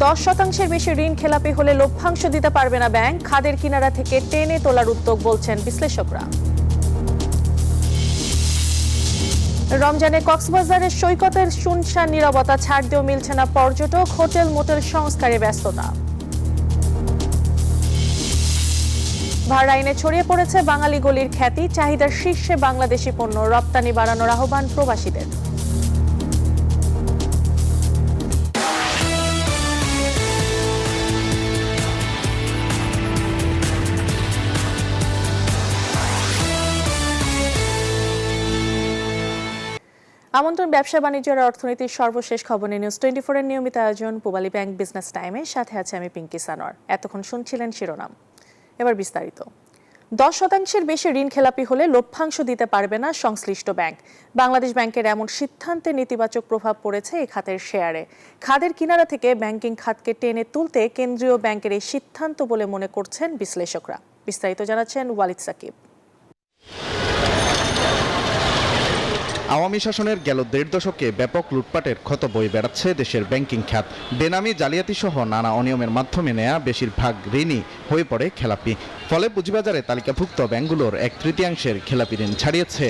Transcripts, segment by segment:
10% বেশি ঋণ খেলাপি হলে লভ্যাংশ দিতে পারবে না ব্যাংক, খাদের কিনারা থেকে টেনে তোলার উদ্যোগ বলছেন বিশ্লেষকরা। রমজানে কক্সবাজারের সৈকতের শুনশান নীরবতা, ছাড় দিয়েও মিলছে না পর্যটক, হোটেল মোটেল সংস্কারে ব্যস্ততা। বাহরাইনে ছড়িয়ে পড়েছে বাঙালি গলির খ্যাতি, চাহিদার শীর্ষে বাংলাদেশি পণ্য, রপ্তানি বাড়ানোর আহ্বান প্রবাসীদের। আমন্ত্রণ ব্যবসা বাণিজ্যের অর্থনীতির সর্বশেষ খবর নিয়ে নিউজ 24 এর নিয়মিত আয়োজন পূবালী ব্যাংক বিজনেস টাইমের সাথে আছে আমি পিঙ্কি সানোয়ার। এতক্ষণ শুনছিলেন শিরোনাম, এবার বিস্তারিত। 10% বেশি ঋণ খেলাপি হলে লভ্যাংশ দিতে পারবে না সংশ্লিষ্ট ব্যাংক। বাংলাদেশ ব্যাংকের এমন সিদ্ধান্তে নেতিবাচক প্রভাব পড়েছে এই খাতের শেয়ারে। খাদের কিনারা থেকে ব্যাংকিং খাতকে টেনে তুলতে কেন্দ্রীয় ব্যাংকের এই সিদ্ধান্ত বলে মনে করছেন বিশ্লেষকরা। বিস্তারিত জানাচ্ছেন ওয়ালিদ সাকিব। আওয়ামী শাসনের গেল 1.5 দশকে ব্যাপক লুটপাটের ক্ষত বয়ে বেড়াচ্ছে দেশের ব্যাংকিং খাত। বেনামি জালিয়াতি সহ নানা অনিয়মের মাধ্যমে নেয়া বেশিরভাগ ঋণই হয়ে পড়ে খেলাপি। ফলে পুঁজিবাজারে তালিকাভুক্ত ব্যাংকগুলোর 1/3 খেলাপি ঋণ ছাড়িয়েছে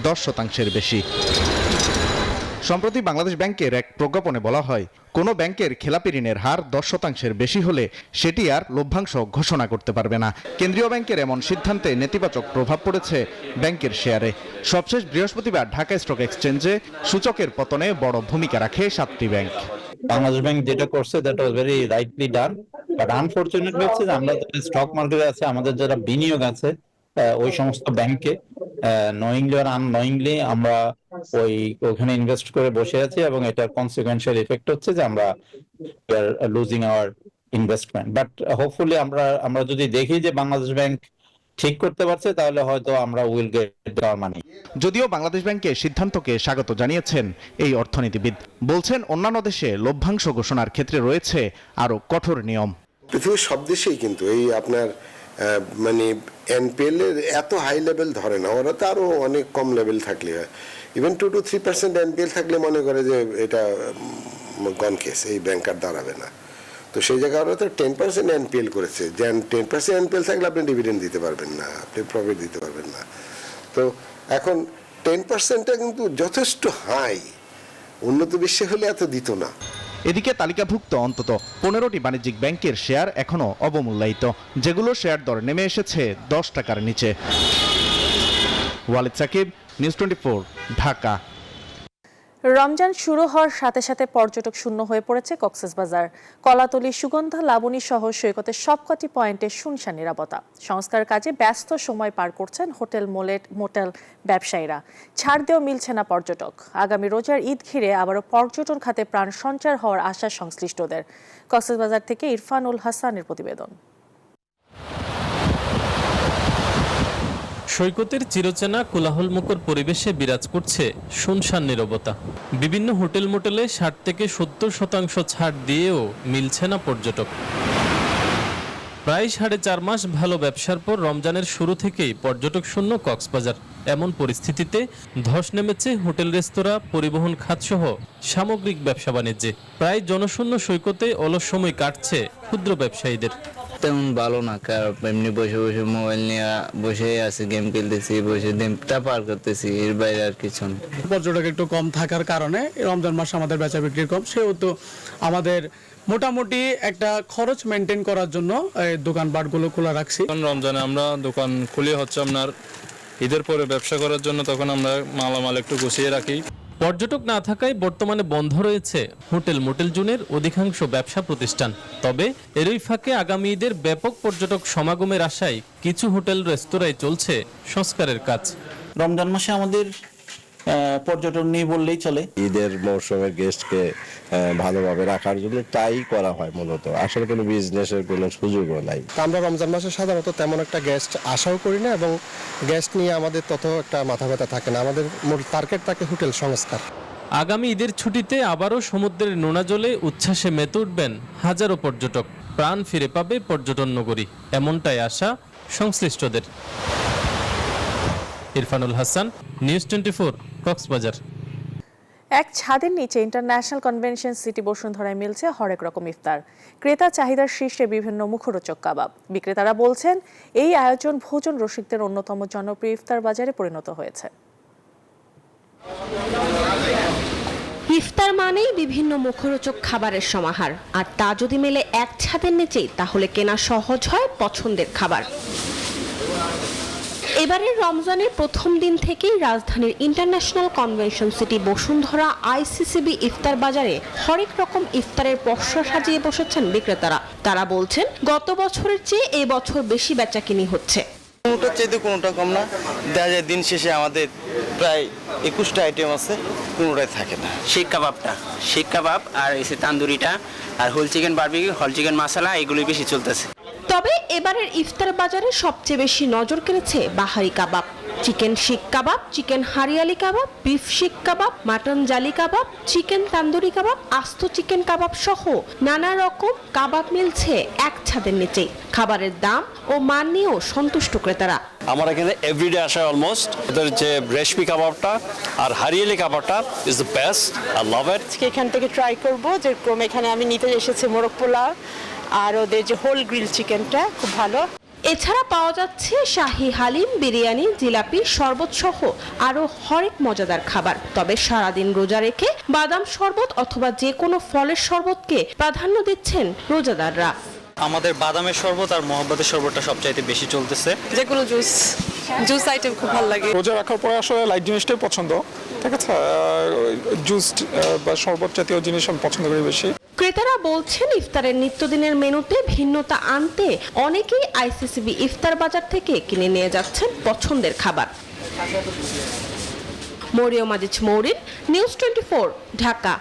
10% বেশি। সম্প্রতি বাংলাদেশ ব্যাংকের এক প্রজ্ঞাপনে বলা হয়, কোনো ব্যাংকের খেলাপি ঋণের হার 10% বেশি হলে সেটি আর লভ্যাংশ ঘোষণা করতে পারবে না। কেন্দ্রীয় ব্যাংকের এমন সিদ্ধান্তে নেতিবাচক প্রভাব পড়েছে ব্যাংকের শেয়ারে। সবশেষ বৃহস্পতিবার ঢাকা স্টক এক্সচেঞ্জে সূচকের পতনে বড় ভূমিকা রাখে 7টি ব্যাংক। বাংলাদেশ ব্যাংক যেটা করছে that was very rightly done, but unfortunately হচ্ছে যে আমরা স্টক মার্কেটে আছে, আমাদের যারা বিনিয়োগ আছে ওই সমস্ত ব্যাংকে নোয়িংলি আর আননোয়িংলি আমরা ওখানে ইনভেস্ট করে বসে আছি এবং এটার কনসিকুয়েন্সিয়াল ইফেক্ট হচ্ছে যে আমরা losing our investment. But hopefully আমরা যদি দেখি যে বাংলাদেশ ব্যাংক ঠিক করতে পারছে তাহলে হয়তো আমরা উইল গেট আওয়ার মানি। যদিও বাংলাদেশ ব্যাংকের সিদ্ধান্তকে স্বাগত জানিয়েছেন এই অর্থনীতিবিদ। বলছেন অন্যান্য দেশে লভ্যাংশ ঘোষণার ক্ষেত্রে রয়েছে আরো কঠোর নিয়ম। পৃথিবীর সব দেশেই কিন্তু এই আপনার মানে এনপিএল এর এত হাই লেভেল ধরে না, ওরা তো আরো অনেক কম লেভেল থাকলে হয়। ইভেন 2 to 3% এনপিএল থাকলে মনে করে যে এটা গন কেস, এই ব্যাংক আর দাঁড়াবে না। তো সেই জায়গায় ওরা তো 10% এনপিএল করেছে। যে 10% এনপিএল থাকলে আপনি ডিভিডেন্ড দিতে পারবেন না, আপনি প্রফিট দিতে পারবেন না। তো এখন 10%টা কিন্তু যথেষ্ট হাই, উন্নত বিশ্বে হলে এত দিত না। এদিকে তালিকাভুক্ত অন্তত 15টি বাণিজ্যিক ব্যাংকের শেয়ার এখনো অবমূল্যায়িত, যেগুলো শেয়ার দর নেমে এসেছে 10 টাকার নিচে। ওয়ালিদ সাকিব, নিউজ 24, ঢাকা। রমজান শুরু হওয়ার সাথে সাথে পর্যটক শূন্য হয়ে পড়েছে কক্সবাজার। কলাতলী, সুগন্ধা, লাবণী সহ সৈকতের সবকটি পয়েন্টে শুনশান নীরবতা। সংস্কার কাজে ব্যস্ত সময় পার করছেন হোটেল মোটেল ব্যবসায়ীরা। ছাড় দিয়েও মিলছে না পর্যটক। আগামী রোজার ঈদ ঘিরে আবারও পর্যটন খাতে প্রাণ সঞ্চার হওয়ার আশা সংশ্লিষ্টদের। কক্সবাজার থেকে ইরফানুল হাসানের প্রতিবেদন। সৈকতের চিরচেনা কোলাহলমুখর পরিবেশে বিরাজ করছে শুনশান নীরবতা। বিভিন্ন হোটেল মোটেলে 60 থেকে 70% ছাড় দিয়েও মিলছে না পর্যটক। প্রায় 4.5 মাস ভালো ব্যবসার পর রমজানের শুরু থেকেই পর্যটক শূন্য কক্সবাজার। এমন পরিস্থিতিতে ধস নেমেছে হোটেল, রেস্তোরাঁ, পরিবহন খাতসহ সামগ্রিক ব্যবসা বাণিজ্যে। প্রায় জনশূন্য সৈকতে অলস সময় কাটছে ক্ষুদ্র ব্যবসায়ীদের। তেমন ভালো না, কারণ এমনি বসে বসে মোবাইল নিয়ে বসে আছি, গেম খেলতেছি, বসে দিনটা পার করতেছি, এর বাইরে আর কিছু না। পর্যটক একটু কম থাকার কারণে রমজান মাসে আমাদের বেচা বিক্রি কম, সেহেতু আমাদের মোটামুটি একটা খরচ মেনটেন করার জন্য দোকানপাটগুলো খোলা রাখছি। রমজানে আমরা দোকান খুলে হচ্ছে আপনার ঈদের পরে ব্যবসা করার জন্য, তখন আমরা মালামাল একটু গুছিয়ে রাখি। পর্যটক না থাকায় বর্তমানে বন্ধ রয়েছে হোটেল মোটেল জোনের অধিকাংশ ব্যবসা প্রতিষ্ঠান। তবে এরই ফাঁকে আগামী ঈদের ব্যাপক পর্যটক সমাগমের আশায় কিছু হোটেল, রেস্তোরাঁয় চলছে সংস্কারের কাজ। রমজান মাসে আমাদের পর্যটন নেই বললেই চলে। ঈদের মৌসুমের গেস্টকে ভালোভাবে রাখার জন্য তাই করা হয় মূলত, আসলে কোনো বিজনেসের কোনো সুযোগও নাই। আমরা রমজান মাসে সাধারণত তেমন একটা গেস্ট আশাও করি না, এবং গেস্ট নিয়ে আমাদের তত একটা মাথা ব্যথা থাকে না। আমাদের মূল টার্গেট থাকে হোটেল সংস্কার। আগামী ঈদের ছুটিতে আবারও সমুদ্রের নোনা জলে উচ্ছ্বাসে মেতে উঠবেন হাজারো পর্যটক। প্রাণ ফিরে পাবে পর্যটন নগরী, এমনটাই আশা সংশ্লিষ্টদের। ইরফানুল হাসান, নিউজ 24, কক্সবাজার। এক ছাদের নিচে ইন্টারন্যাশনাল কনভেনশন সিটি বসুন্ধরায় মিলছে হরেক রকম ইফতার। ক্রেতা চাহিদার শীর্ষে বিভিন্ন মুখরোচক কাবাব। বিক্রেতারা বলছেন এই আয়োজন ভোজন রসিকদের অন্যতম জনপ্রিয় ইফতার বাজারে পরিণত হয়েছে। ইফতার মানেই বিভিন্ন মুখরোচক খাবারের সমাহার, আর তা যদি মেলে এক ছাদের নিচেই তাহলে কেনা সহজ হয় পছন্দের খাবার। এবারের রমজানের প্রথম দিন থেকেই রাজধানীর international convention city Bashundhara ICCB ইফতার বাজারে হরেক রকম ইফতারের পসরা সাজিয়ে বসেছেন বিক্রেতারা। তারা বলছেন গত বছরের চেয়ে এই বছর বেশি বেচাকিনি হচ্ছে। কোনোটার চাইতে কোনোটা কম না, দেখা যায় দিন শেষে আমাদের প্রায় 21টা আইটেম আছে, কোনোটাই থাকে না। শিক কাবাব আর এসে তান্দুরিটা আর whole chicken barbecue, whole chicken masala এগুলোই বেশি চলতেছে। তবে এবারের ইফতার বাজারে সবচেয়ে বেশি নজর কেড়েছে বাহারি কাবাব। চিকেন শিক কাবাব, চিকেন হারিয়ালি কাবাব, বিফ শিক কাবাব, মাটন জালি কাবাব, চিকেন তান্দুরি কাবাব, আস্ত চিকেন কাবাব সহ নানা রকম কাবাব মিলছে এক ছাদের নিচেই। খাবারের দাম ও মান নিয়েও সন্তুষ্ট ক্রেতারা। আমার এখানে এভরিডে আসে অলমোস্ট। ওদের যে রেশমি কাবাবটা আর হারিয়ালি কাবাবটা is the best, I love it. এখান থেকে ট্রাই করব, যেরকম এখানে আমি নিতে এসেছি মোরগ পোলাও আর ওদের যে হোল গ্রিল চিকেনটা খুব ভালো। এছাড়া পাওয়া যাচ্ছে শাহী হালিম, বিরিয়ানি, জিলাপি, শরবত সহ আরো হরেক মজাদার খাবার। তবে সারাদিন রোজা রেখে বাদাম শরবত অথবা যে কোনো ফলের শরবতকে প্রাধান্য দিচ্ছেন রোজাদাররা। আমাদের বাদামের শরবত আর মহব্বতের শরবতটা সবচাইতে বেশি চলতেছে। যে কোনো জুস আইটেম খুব ভালো লাগে। রোজা রাখার পরে আসলে লাইট জিনিসটাই পছন্দ, ঠিক আছে, জুস বা শরবত জাতীয় জিনিস আমি পছন্দ করি বেশি। ক্রেতারা বলছেন ইফতারের নিত্যদিনের মেনুতে ভিন্নতা আনতে অনেকেই আইসিসিবি ইফতার বাজার থেকে কিনে নিয়ে যাচ্ছেন পছন্দের খাবার। মরিয়ম আজিজ মৌরিন, নিউজ 24, ঢাকা।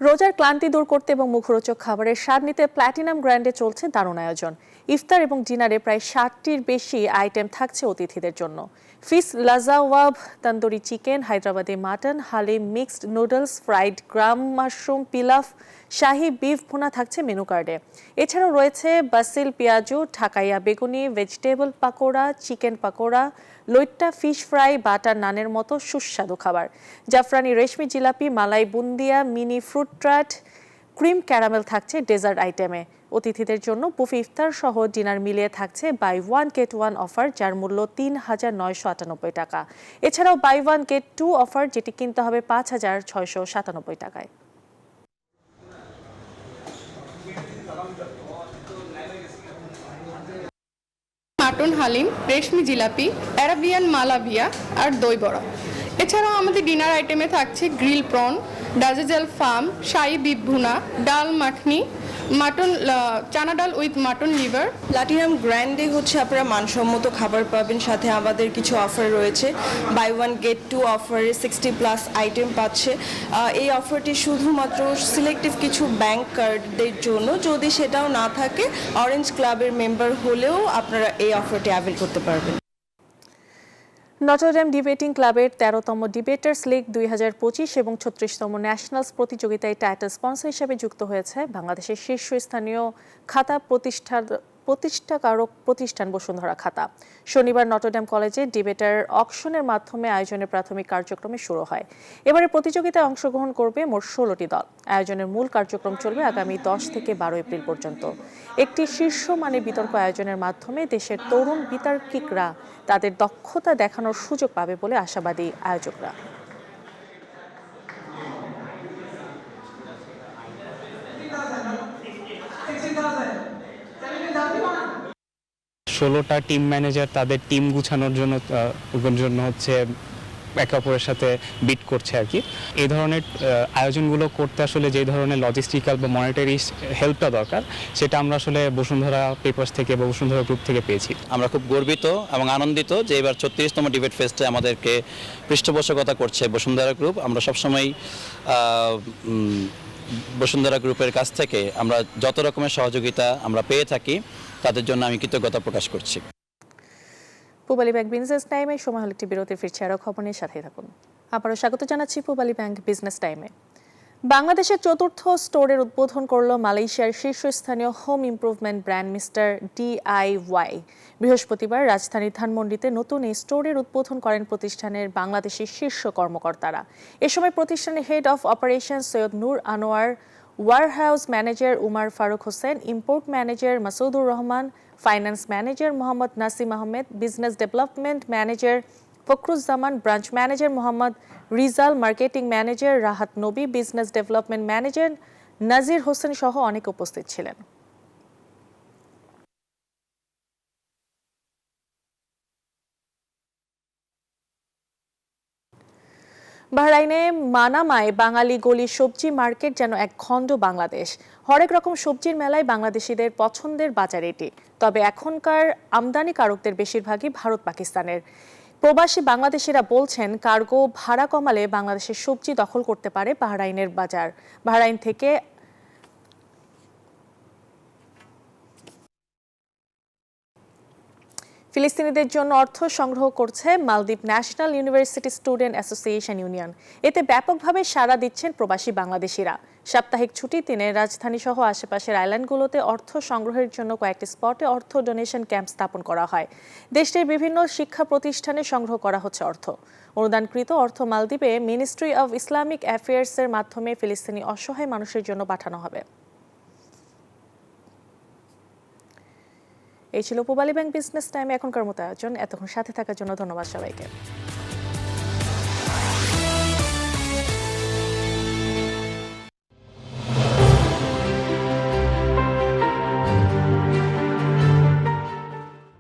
রোজার ক্লান্তি দূর করতে এবং মুখরোচক খাবারের স্বাদ নিতে প্ল্যাটিনাম গ্র্যান্ডে চলছে দারুণ আয়োজন। ইফতার এবং ডিনারে প্রায় 60টির বেশি আইটেম থাকছে অতিথিদের জন্য। ফিশ লাজাওয়াব, tandoori chicken, Hyderabadi mutton, haleem, mixed noodles, fried gram mushroom, pilaf, shahi beef bhuna থাকছে মেনু কার্ডে। এছাড়াও রয়েছে বাসিল পেঁয়াজু, ঢাকাইয়া বেগুনি, ভেজিটেবল পাকোড়া, চিকেন পাকোড়া, লইট্টা ফিশ ফ্রাই, বাটার নানের মতো সুস্বাদু খাবার। জাফরানি রেশমি জিলাপি, মালাই বুন্দিয়া, mini fruit tart, cream caramel থাকছে ডেজার্ট আইটেমে। অতিথিদের জন্য বুফে ইফতার সহ ডিনার মিলিয়ে থাকছে buy one get one offer, যার মূল্য ৩,৯৯৮ টাকা। এছাড়াও buy one get two offer, যেটি কিনতে হবে ৫,৬৯৭ টাকায়। মাটন হালিম, রেশমি জিলাপি, অ্যারাবিয়ান মালাভিয়া আর দই বড়া। এছাড়াও আমাদের ডিনার আইটেমে থাকছে গ্রিল প্রন, ডাজেজাল ফার্ম, শাহী বিফ ভুনা, ডাল মাখনি, মাটন চানা ডাল with mutton liver. Platinum Grande হচ্ছে আপনারা মানসম্মত খাবার পাবেন, সাথে আমাদের কিছু অফার রয়েছে। বাই ওয়ান গেট টু অফারে 60+ আইটেম পাচ্ছে। এই অফারটি শুধুমাত্র সিলেক্টিভ কিছু ব্যাংক কার্ডদের জন্য। যদি সেটাও না থাকে, অরেঞ্জ ক্লাবের মেম্বার হলেও আপনারা এই অফারটি অ্যাভেল করতে পারবেন। নটরডেম ডিবেটিং ক্লাবের 13তম ডিবেটার্স লিগ 2025 এবং 36তম ন্যাশনালস প্রতিযোগিতায় টাইটেল স্পন্সর হিসেবে যুক্ত হয়েছে বাংলাদেশের শীর্ষস্থানীয় খাতা প্রতিষ্ঠাকারক প্রতিষ্ঠান বসুন্ধরা খাতা। শনিবার নটরডেম কলেজে ডিবেটার অকশনের মাধ্যমে আয়োজনের প্রাথমিক কার্যক্রমে শুরু হয়। এবারে প্রতিযোগিতায় অংশগ্রহণ করবে মোট 16টি দল। আয়োজনের মূল কার্যক্রম চলবে আগামী 10 থেকে 12 এপ্রিল পর্যন্ত। একটি শীর্ষমানের বিতর্ক আয়োজনের মাধ্যমে দেশের তরুণ বিতার্কিকরা তাদের দক্ষতা দেখানোর সুযোগ পাবে বলে আশাবাদী আয়োজকরা। 16টা টিম ম্যানেজার তাদের টিম গুছানোর জন্য হচ্ছে একে অপরের সাথে বিট করছে আর কি। এই ধরনের আয়োজনগুলো করতে আসলে যে ধরনের লজিস্টিক্যাল বা মনিটারি হেল্পটা দরকার, সেটা আমরা আসলে বসুন্ধরা পেপারস থেকে বা বসুন্ধরা গ্রুপ থেকে পেয়েছি। আমরা খুব গর্বিত এবং আনন্দিত যে এবার 36তম ডিবেট ফেস্টে আমাদেরকে পৃষ্ঠপোষকতা করছে বসুন্ধরা গ্রুপ। আমরা সবসময় বসুন্ধরা গ্রুপের কাছ থেকে আমরা যত রকমের সহযোগিতা আমরা পেয়ে থাকি, তাদের জন্য আমি কৃতজ্ঞতা প্রকাশ করছি। পূবালী ব্যাংক বিজনেস টাইমে সময় হলো একটি বিরতির, ফিরছে আরও খবর নিয়ে সাথে থাকুন। আবারও স্বাগত জানাচ্ছি পূবালী ব্যাংক বিজনেস টাইমে। বাংলাদেশের চতুর্থ স্টোরের উদ্বোধন করল মালয়েশিয়ার শীর্ষস্থানীয় home improvement brand mister DIY। বৃহস্পতিবার রাজধানীর ধানমন্ডিতে নতুন এই স্টোরের উদ্বোধন করেন প্রতিষ্ঠানের বাংলাদেশের শীর্ষ কর্মকর্তারা। এ সময় প্রতিষ্ঠানের head of operation Syed Noor Anwar, warehouse manager Umar Farooq Hossain, import manager Masudur Rahman, finance manager Mohammad Nasim Ahmed, business development manager Fakhruzzaman, branch manager Mohammad Rizal, marketing manager Rahat Nabi, business development manager Nazir Hossain সহ অনেকে উপস্থিত ছিলেন। বাহরাইনে মানামায় বাঙালি গলি সবজি মার্কেট যেন এক খণ্ড বাংলাদেশ। হরেক রকম সবজির মেলায় বাংলাদেশিদের পছন্দের বাজার এটি। তবে এখনকার আমদানিকারকদের বেশিরভাগই ভারত পাকিস্তানের। প্রবাসী বাংলাদেশিরা বলছেন, কার্গো ভাড়া কমালে বাংলাদেশের সবজি দখল করতে পারে বাহরাইনের বাজার। বাহরাইন থেকে ফিলিস্তিনিদের জন্য অর্থ সংগ্রহ করছে মালদ্বীপ national university student association union. এতে ব্যাপকভাবে সাড়া দিচ্ছেন প্রবাসী বাংলাদেশিরা। সাপ্তাহিক ছুটির দিনে রাজধানী সহ আশেপাশের আইল্যান্ডগুলোতে অর্থ সংগ্রহের জন্য কয়েকটি স্পটে অর্থ ডোনেশন ক্যাম্প স্থাপন করা হয়। দেশটির বিভিন্ন শিক্ষা প্রতিষ্ঠানে সংগ্রহ করা হচ্ছে অর্থ। অনুদানকৃত অর্থ মালদ্বীপে মিনিস্ট্রি অব ইসলামিক অ্যাফেয়ার্সের মাধ্যমে ফিলিস্তিনি অসহায় মানুষের জন্য পাঠানো হবে। এই ছিল পূবালী ব্যাংক বিজনেস টাইমে এখনকার মতো আয়োজন। এতক্ষণ সাথে থাকার জন্য ধন্যবাদ সবাইকে।